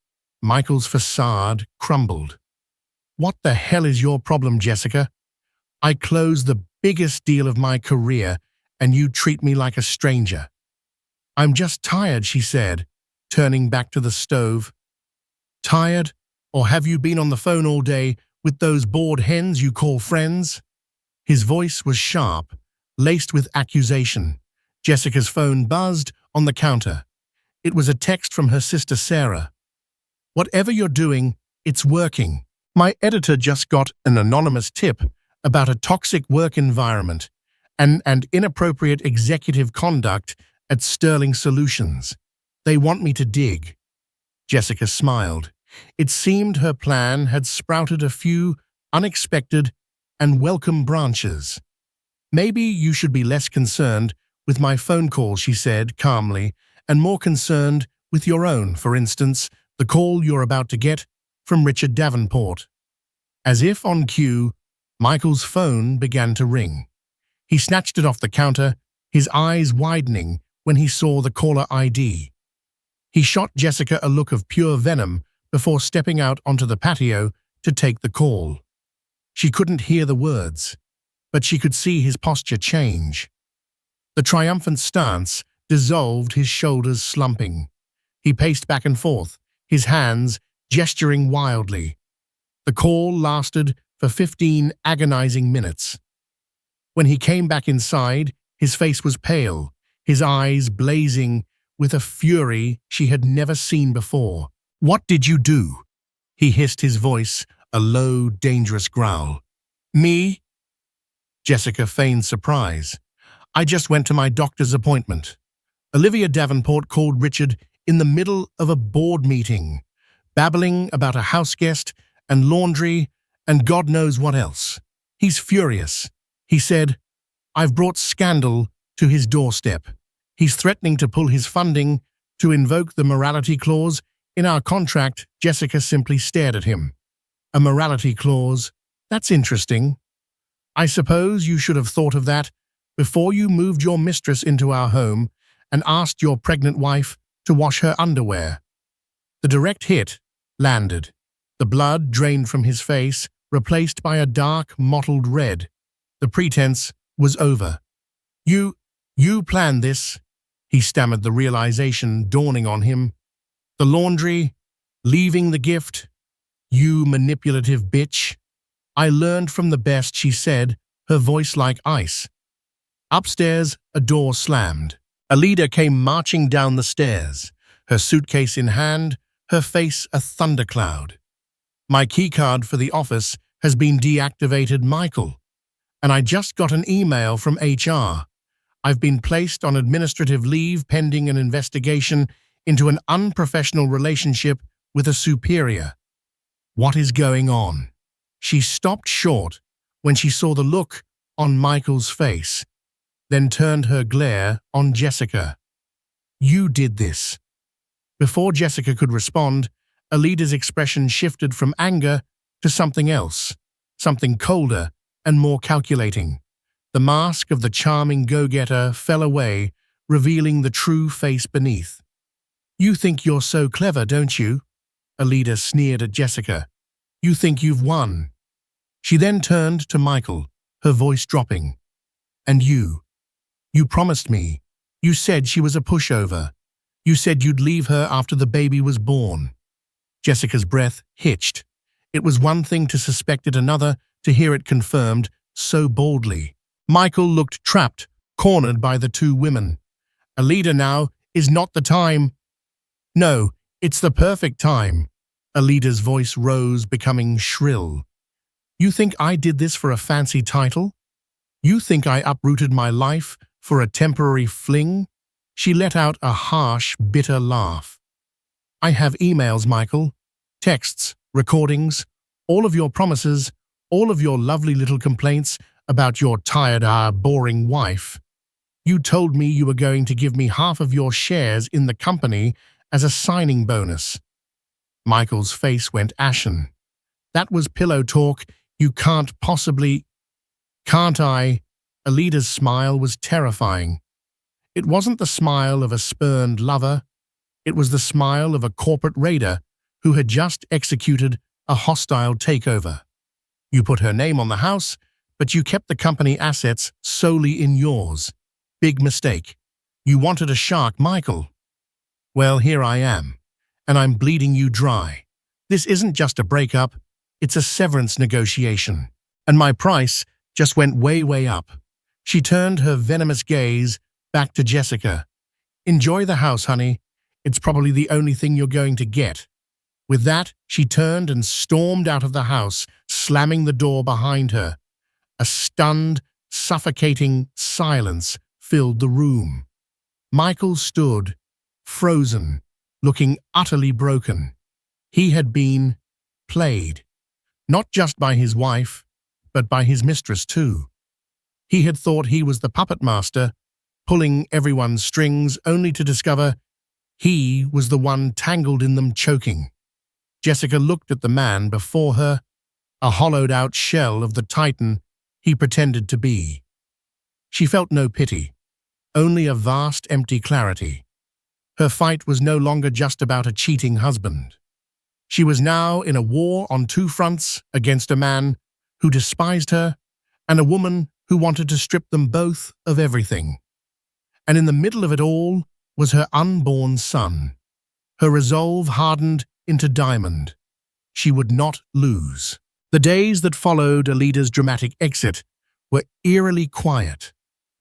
Michael's facade crumbled. "What the hell is your problem, Jessica? I closed the biggest deal of my career, and you treat me like a stranger." "I'm just tired," she said, turning back to the stove. "Tired? Or have you been on the phone all day with those bored hens you call friends?" His voice was sharp, laced with accusation. Jessica's phone buzzed on the counter. It was a text from her sister Sarah. "Whatever you're doing, it's working. My editor just got an anonymous tip about a toxic work environment and inappropriate executive conduct at Sterling Solutions. They want me to dig." Jessica smiled. It seemed her plan had sprouted a few unexpected and welcome branches. "Maybe you should be less concerned with my phone call," she said calmly, "and more concerned with your own, for instance, the call you're about to get from Richard Davenport." As if on cue, Michael's phone began to ring. He snatched it off the counter, his eyes widening when he saw the caller ID. He shot Jessica a look of pure venom before stepping out onto the patio to take the call. She couldn't hear the words, but she could see his posture change. The triumphant stance dissolved, his shoulders slumping. He paced back and forth, his hands gesturing wildly. The call lasted for 15 agonizing minutes. When he came back inside, his face was pale, his eyes blazing with a fury she had never seen before. "What did you do?" he hissed, his voice a low, dangerous growl. "Me?" Jessica feigned surprise. "I just went to my doctor's appointment." Olivia Davenport called Richard in the middle of a board meeting, babbling about a house guest and laundry and God knows what else. "He's furious," he said. "I've brought scandal to his doorstep. He's threatening to pull his funding, to invoke the morality clause in our contract." Jessica simply stared at him. "A morality clause? That's interesting. I suppose you should have thought of that before you moved your mistress into our home and asked your pregnant wife to wash her underwear." The direct hit landed. The blood drained from his face, replaced by a dark, mottled red. The pretense was over. You planned this," he stammered, the realization dawning on him. "The laundry, leaving the gift. You manipulative bitch." "I learned from the best," she said, her voice like ice. Upstairs, a door slammed. Alida came marching down the stairs, her suitcase in hand, her face a thundercloud. "My keycard for the office has been deactivated, Michael, and I just got an email from HR. I've been placed on administrative leave pending an investigation into an unprofessional relationship with a superior." What is going on? She stopped short when she saw the look on Michael's face, then turned her glare on Jessica. "You did this." Before Jessica could respond, Alida's expression shifted from anger to something else, something colder and more calculating. The mask of the charming go-getter fell away, revealing the true face beneath. "You think you're so clever, don't you?" Alida sneered at Jessica. "You think you've won." She then turned to Michael, her voice dropping. "And you promised me. You said she was a pushover. You said you'd leave her after the baby was born." Jessica's breath hitched. It was one thing to suspect it, another to hear it confirmed so boldly. Michael looked trapped, cornered by the two women. "Alida, now is not the time." "No, it's the perfect time." Alida's voice rose, becoming shrill. "You think I did this for a fancy title? You think I uprooted my life for a temporary fling?" She let out a harsh, bitter laugh. "I have emails, Michael. Texts, recordings, all of your promises, all of your lovely little complaints about your tired, boring wife. You told me you were going to give me half of your shares in the company as a signing bonus." Michael's face went ashen. "That was pillow talk. You can't possibly—" "Can't I?" Alida's smile was terrifying. It wasn't the smile of a spurned lover. It was the smile of a corporate raider who had just executed a hostile takeover. "You put her name on the house, but you kept the company assets solely in yours. Big mistake. You wanted a shark, Michael. Well, here I am, and I'm bleeding you dry. This isn't just a breakup, it's a severance negotiation. And my price just went way, way up." She turned her venomous gaze back to Jessica. "Enjoy the house, honey. It's probably the only thing you're going to get." With that, she turned and stormed out of the house, slamming the door behind her. A stunned, suffocating silence filled the room. Michael stood, frozen, looking utterly broken. He had been played, not just by his wife, but by his mistress too. He had thought he was the puppet master, pulling everyone's strings, only to discover he was the one tangled in them, choking. Jessica looked at the man before her, a hollowed-out shell of the titan he pretended to be. She felt no pity, only a vast, empty clarity. Her fight was no longer just about a cheating husband. She was now in a war on two fronts against a man who despised her and a woman who wanted to strip them both of everything. And in the middle of it all was her unborn son. Her resolve hardened into diamond. She would not lose. The days that followed Alida's dramatic exit were eerily quiet.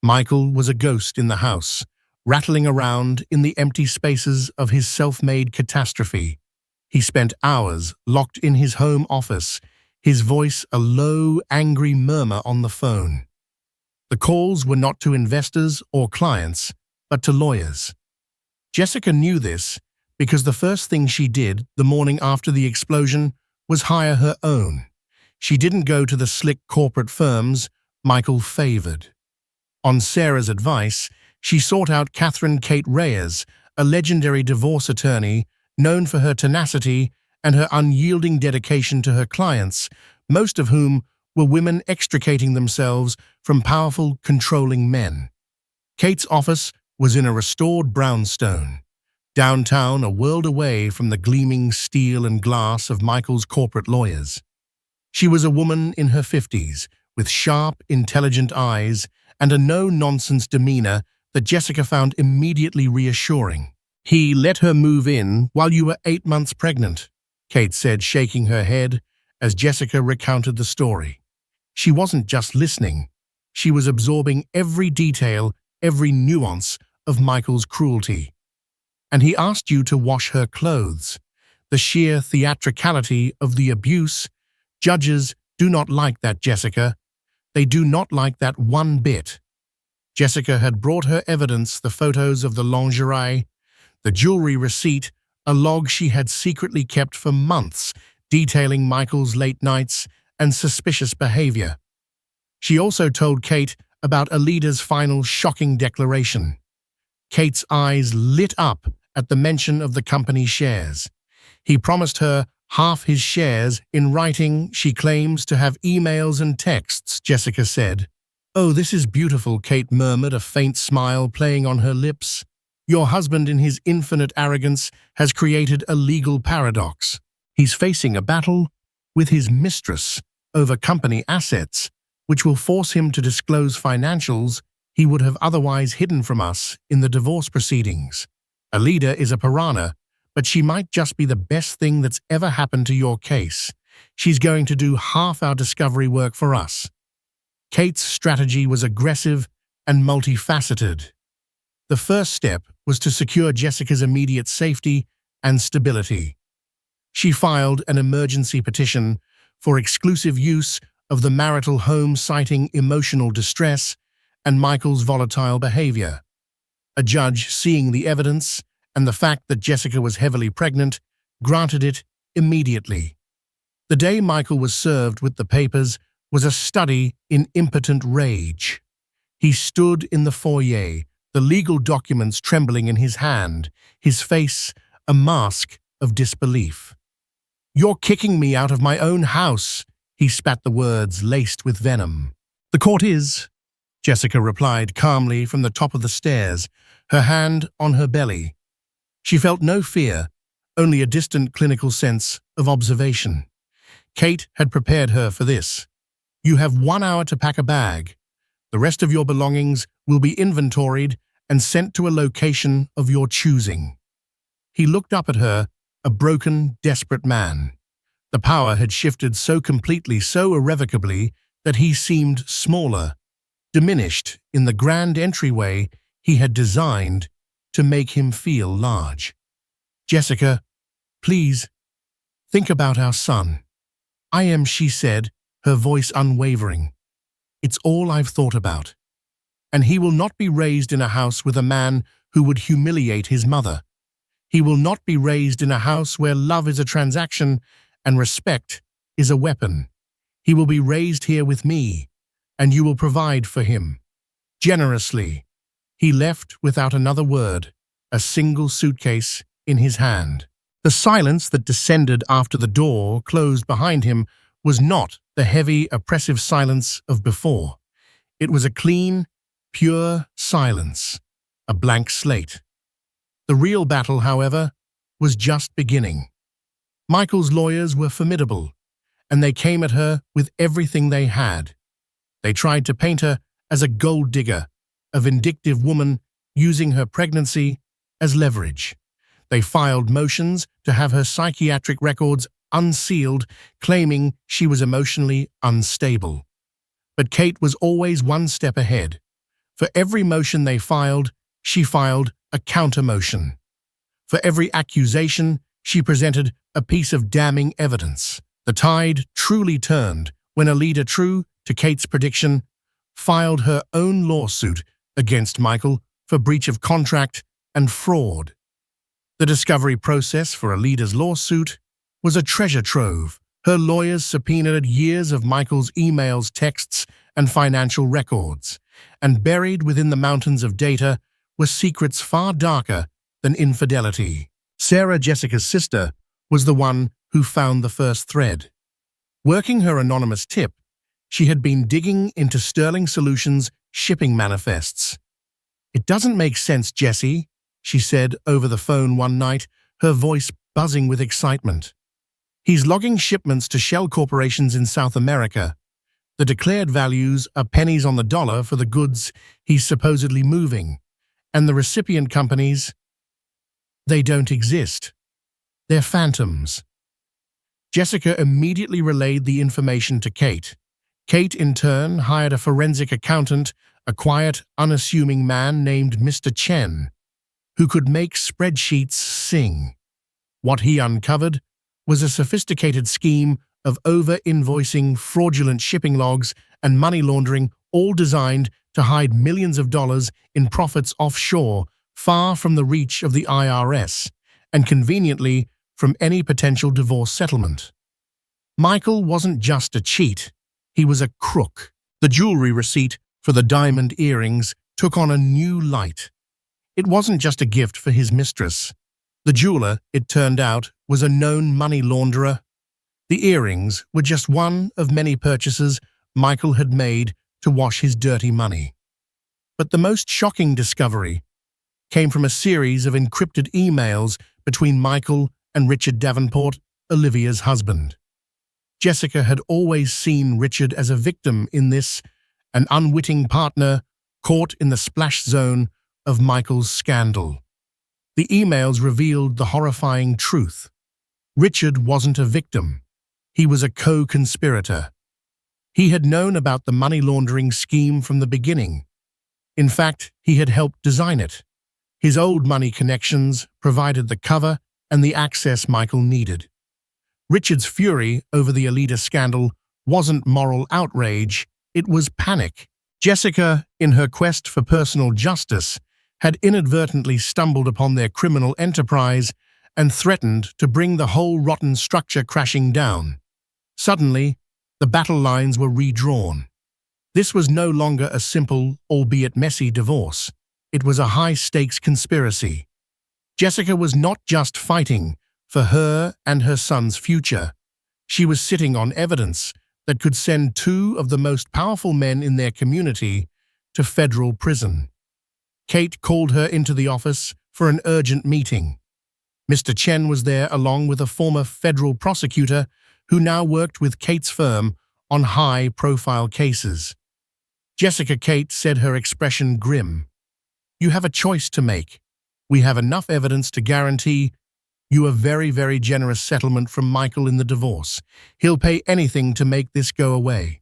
Michael was a ghost in the house, rattling around in the empty spaces of his self-made catastrophe. He spent hours locked in his home office, his voice a low, angry murmur on the phone. The calls were not to investors or clients, but to lawyers. Jessica knew this because the first thing she did the morning after the explosion was hire her own. She didn't go to the slick corporate firms Michael favored. On Sarah's advice, she sought out Catherine Kate Reyes, a legendary divorce attorney known for her tenacity and her unyielding dedication to her clients, most of whom were women extricating themselves from powerful, controlling men. Kate's office was in a restored brownstone, downtown, a world away from the gleaming steel and glass of Michael's corporate lawyers. She was a woman in her 50s, with sharp, intelligent eyes and a no-nonsense demeanor that Jessica found immediately reassuring. "He let her move in while you were 8 months pregnant," Kate said, shaking her head as Jessica recounted the story. She wasn't just listening. She was absorbing every detail, every nuance of Michael's cruelty. And he asked you to wash her clothes. The sheer theatricality of the abuse. Judges do not like that, Jessica. They do not like that one bit. Jessica had brought her evidence, the photos of the lingerie, the jewelry receipt, a log she had secretly kept for months, detailing Michael's late nights and suspicious behavior. She also told Kate about Alida's final shocking declaration. Kate's eyes lit up at the mention of the company's shares. He promised her half his shares in writing. She claims to have emails and texts, Jessica said. "Oh, this is beautiful," Kate murmured, a faint smile playing on her lips. "Your husband, in his infinite arrogance, has created a legal paradox. He's facing a battle with his mistress over company assets, which will force him to disclose financials he would have otherwise hidden from us in the divorce proceedings. Alida is a piranha, but she might just be the best thing that's ever happened to your case. She's going to do half our discovery work for us." Kate's strategy was aggressive and multifaceted. The first step was to secure Jessica's immediate safety and stability. She filed an emergency petition for exclusive use of the marital home, citing emotional distress and Michael's volatile behavior. A judge, seeing the evidence and the fact that Jessica was heavily pregnant, granted it immediately. The day Michael was served with the papers was a study in impotent rage. He stood in the foyer, the legal documents trembling in his hand, his face a mask of disbelief. "You're kicking me out of my own house," he spat the words laced with venom. "The court is," Jessica replied calmly from the top of the stairs, her hand on her belly. She felt no fear, only a distant clinical sense of observation. Kate had prepared her for this. "You have 1 hour to pack a bag. The rest of your belongings will be inventoried and sent to a location of your choosing." He looked up at her, a broken, desperate man. The power had shifted so completely, so irrevocably, that he seemed smaller, diminished in the grand entryway he had designed to make him feel large. "Jessica, please, think about our son." "I am," she said, her voice unwavering. "It's all I've thought about. And he will not be raised in a house with a man who would humiliate his mother. He will not be raised in a house where love is a transaction and respect is a weapon. He will be raised here with me, and you will provide for him. Generously." He left without another word, a single suitcase in his hand. The silence that descended after the door closed behind him was not the heavy, oppressive silence of before. It was a clean, pure silence, a blank slate. The real battle, however, was just beginning. Michael's lawyers were formidable, and they came at her with everything they had. They tried to paint her as a gold digger, a vindictive woman using her pregnancy as leverage. They filed motions to have her psychiatric records unsealed, claiming she was emotionally unstable. But Kate was always one step ahead. For every motion they filed, she filed a counter-motion. For every accusation, she presented a piece of damning evidence. The tide truly turned when Alida, true to Kate's prediction, filed her own lawsuit against Michael for breach of contract and fraud. The discovery process for Alida's lawsuit was a treasure trove. Her lawyers subpoenaed years of Michael's emails, texts, and financial records, and buried within the mountains of data were secrets far darker than infidelity. Sarah, Jessica's sister, was the one who found the first thread. Working her anonymous tip, she had been digging into Sterling Solutions' shipping manifests. "It doesn't make sense, Jessie," she said over the phone one night, her voice buzzing with excitement. "He's logging shipments to shell corporations in South America. The declared values are pennies on the dollar for the goods he's supposedly moving, and the recipient companies, they don't exist. They're phantoms." Jessica immediately relayed the information to Kate. Kate, in turn, hired a forensic accountant, a quiet, unassuming man named Mr. Chen, who could make spreadsheets sing. What he uncovered was a sophisticated scheme of over-invoicing, fraudulent shipping logs, and money laundering, all designed to hide millions of dollars in profits offshore, far from the reach of the IRS, and conveniently from any potential divorce settlement. Michael wasn't just a cheat, he was a crook. The jewelry receipt for the diamond earrings took on a new light. It wasn't just a gift for his mistress. The jeweler, it turned out, was a known money launderer. The earrings were just one of many purchases Michael had made to wash his dirty money. But the most shocking discovery came from a series of encrypted emails between Michael and Richard Davenport, Olivia's husband. Jessica had always seen Richard as a victim in this, an unwitting partner caught in the splash zone of Michael's scandal. The emails revealed the horrifying truth. Richard wasn't a victim. He was a co-conspirator. He had known about the money laundering scheme from the beginning. In fact, he had helped design it. His old money connections provided the cover and the access Michael needed. Richard's fury over the Alita scandal wasn't moral outrage, it was panic. Jessica, in her quest for personal justice, had inadvertently stumbled upon their criminal enterprise and threatened to bring the whole rotten structure crashing down. Suddenly, the battle lines were redrawn. This was no longer a simple, albeit messy, divorce. It was a high-stakes conspiracy. Jessica was not just fighting for her and her son's future. She was sitting on evidence that could send two of the most powerful men in their community to federal prison. Kate called her into the office for an urgent meeting. Mr. Chen was there along with a former federal prosecutor who now worked with Kate's firm on high-profile cases. Jessica Kate said, her expression grim. "You have a choice to make. We have enough evidence to guarantee you a very, very generous settlement from Michael in the divorce. He'll pay anything to make this go away.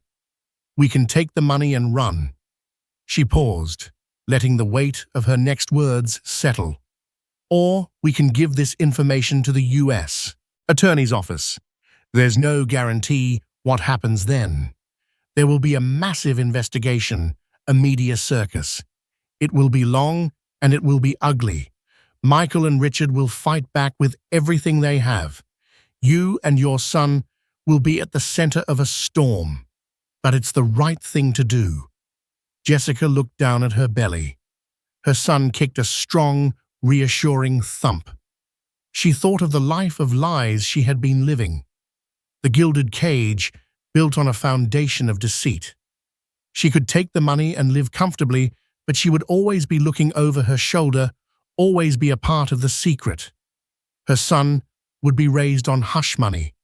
We can take the money and run." She paused, letting the weight of her next words settle. "Or we can give this information to the U.S. Attorney's Office. There's no guarantee what happens then. There will be a massive investigation, a media circus. It will be long and it will be ugly. Michael and Richard will fight back with everything they have. You and your son will be at the center of a storm. But it's the right thing to do." Jessica looked down at her belly. Her son kicked a strong, reassuring thump. She thought of the life of lies she had been living. The gilded cage built on a foundation of deceit. She could take the money and live comfortably, but she would always be looking over her shoulder, always be a part of the secret. Her son would be raised on hush money.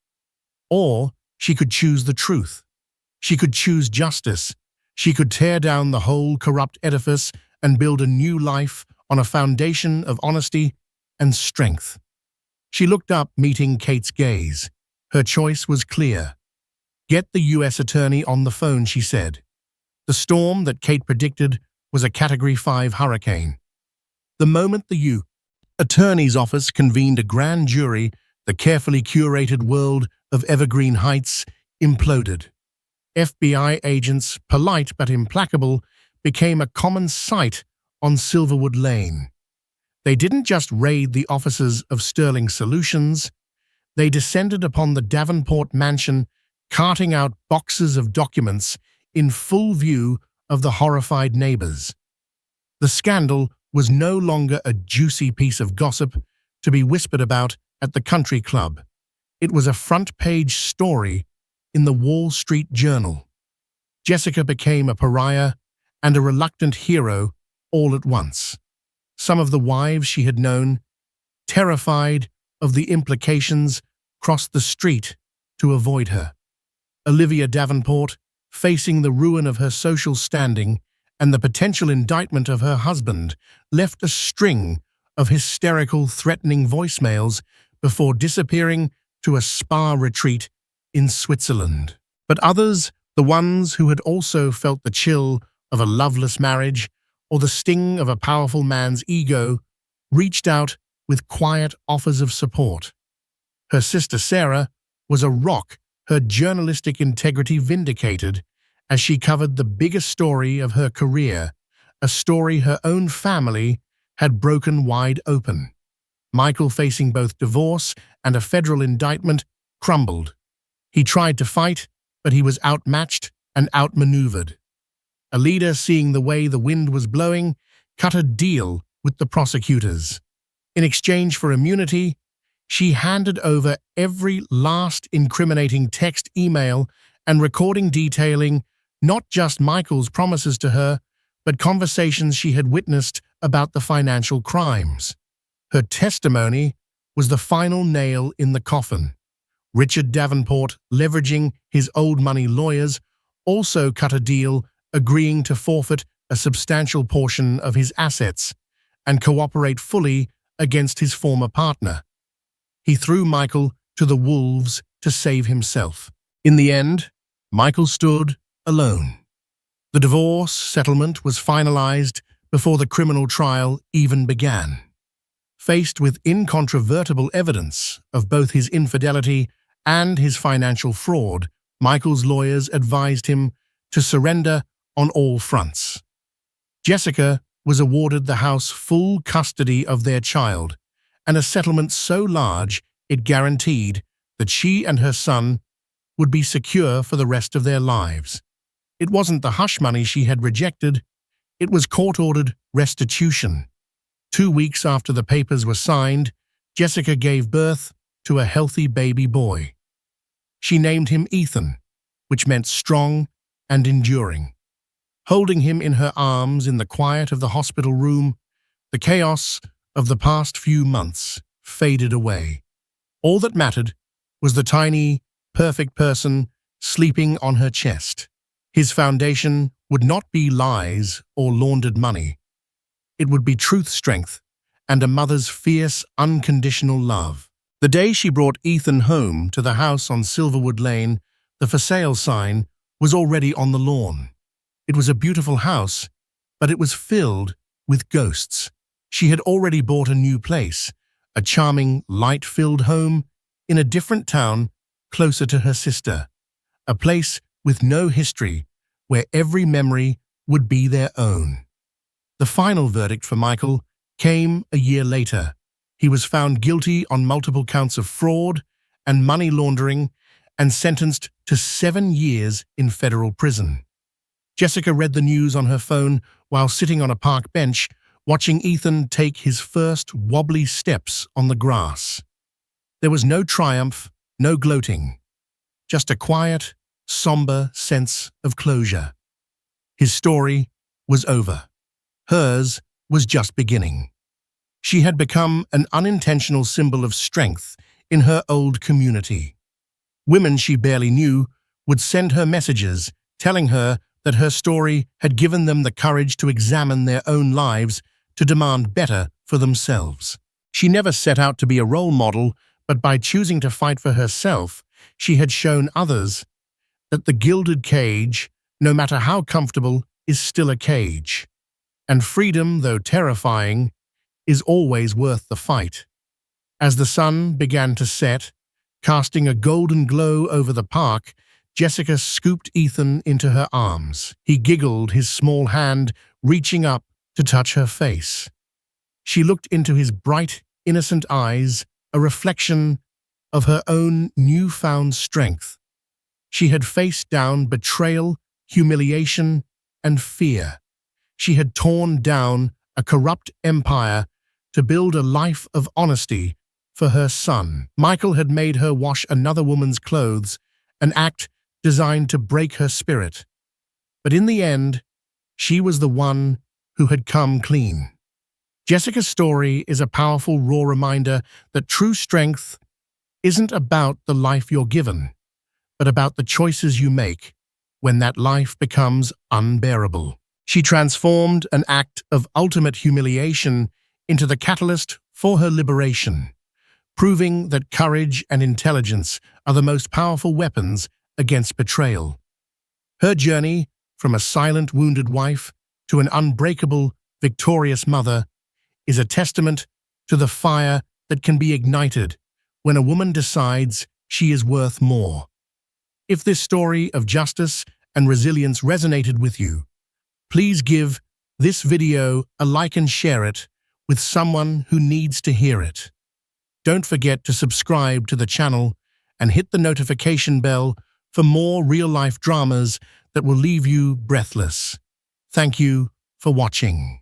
Or she could choose the truth. She could choose justice. She could tear down the whole corrupt edifice and build a new life on a foundation of honesty and strength. She looked up, meeting Kate's gaze. Her choice was clear. "Get the U.S. attorney on the phone," she said. The storm that Kate predicted was a Category 5 hurricane. The moment the U.S. Attorney's Office convened a grand jury, the carefully curated world of Evergreen Heights imploded. FBI agents, polite but implacable, became a common sight on Silverwood Lane. They didn't just raid the offices of Sterling Solutions, they descended upon the Davenport mansion, carting out boxes of documents in full view of the horrified neighbors. The scandal was no longer a juicy piece of gossip to be whispered about at the country club. It was a front-page story in the Wall Street Journal. Jessica became a pariah and a reluctant hero all at once. Some of the wives she had known, terrified of the implications, crossed the street to avoid her. Olivia Davenport, facing the ruin of her social standing and the potential indictment of her husband, left a string of hysterical, threatening voicemails before disappearing to a spa retreat in Switzerland. But others, The ones who had also felt the chill of a loveless marriage or the sting of a powerful man's ego reached out with quiet offers of support. Her sister Sarah was a rock, her journalistic integrity vindicated, as she covered the biggest story of her career, a story her own family had broken wide open. Michael, facing both divorce and a federal indictment, crumbled. He tried to fight, but he was outmatched and outmaneuvered. A leader, seeing the way the wind was blowing, cut a deal with the prosecutors. In exchange for immunity, she handed over every last incriminating text, email, and recording detailing not just Michael's promises to her, but conversations she had witnessed about the financial crimes. Her testimony was the final nail in the coffin. Richard Davenport, leveraging his old money lawyers, also cut a deal, agreeing to forfeit a substantial portion of his assets and cooperate fully against his former partner. He threw Michael to the wolves to save himself. In the end, Michael stood alone. The divorce settlement was finalized before the criminal trial even began. Faced with incontrovertible evidence of both his infidelity and his financial fraud, Michael's lawyers advised him to surrender on all fronts. Jessica was awarded the house full custody of their child, and a settlement so large it guaranteed that she and her son would be secure for the rest of their lives. It wasn't the hush money she had rejected, it was court-ordered restitution. 2 weeks after the papers were signed, Jessica gave birth to a healthy baby boy. She named him Ethan, which meant strong and enduring. Holding him in her arms in the quiet of the hospital room, the chaos of the past few months faded away. All that mattered was the tiny, perfect person sleeping on her chest. His foundation would not be lies or laundered money. It would be truth, strength, and a mother's fierce, unconditional love. The day she brought Ethan home to the house on Silverwood Lane, the for sale sign was already on the lawn. It was a beautiful house, but it was filled with ghosts. She had already bought a new place, a charming, light-filled home in a different town closer to her sister, a place with no history, where every memory would be their own. The final verdict for Michael came a year later. He was found guilty on multiple counts of fraud and money laundering and sentenced to 7 years in federal prison. Jessica read the news on her phone while sitting on a park bench, watching Ethan take his first wobbly steps on the grass. There was no triumph, no gloating, just a quiet, somber sense of closure. His story was over. Hers was just beginning. She had become an unintentional symbol of strength in her old community. Women she barely knew would send her messages telling her that her story had given them the courage to examine their own lives, to demand better for themselves. She never set out to be a role model, but by choosing to fight for herself, she had shown others that the gilded cage, no matter how comfortable, is still a cage. And freedom, though terrifying, is always worth the fight. As the sun began to set, casting a golden glow over the park, Jessica scooped Ethan into her arms. He giggled, his small hand reaching up to touch her face. She looked into his bright, innocent eyes, a reflection of her own newfound strength. She had faced down betrayal, humiliation, and fear. She had torn down a corrupt empire to build a life of honesty for her son. Michael had made her wash another woman's clothes, an act designed to break her spirit. But in the end, she was the one who had come clean. Jessica's story is a powerful, raw reminder that true strength isn't about the life you're given, but about the choices you make when that life becomes unbearable. She transformed an act of ultimate humiliation into the catalyst for her liberation, proving that courage and intelligence are the most powerful weapons against betrayal. Her journey from a silent, wounded wife to an unbreakable, victorious mother is a testament to the fire that can be ignited when a woman decides she is worth more. If this story of justice and resilience resonated with you, please give this video a like and share it with someone who needs to hear it. Don't forget to subscribe to the channel and hit the notification bell for more real-life dramas that will leave you breathless. Thank you for watching.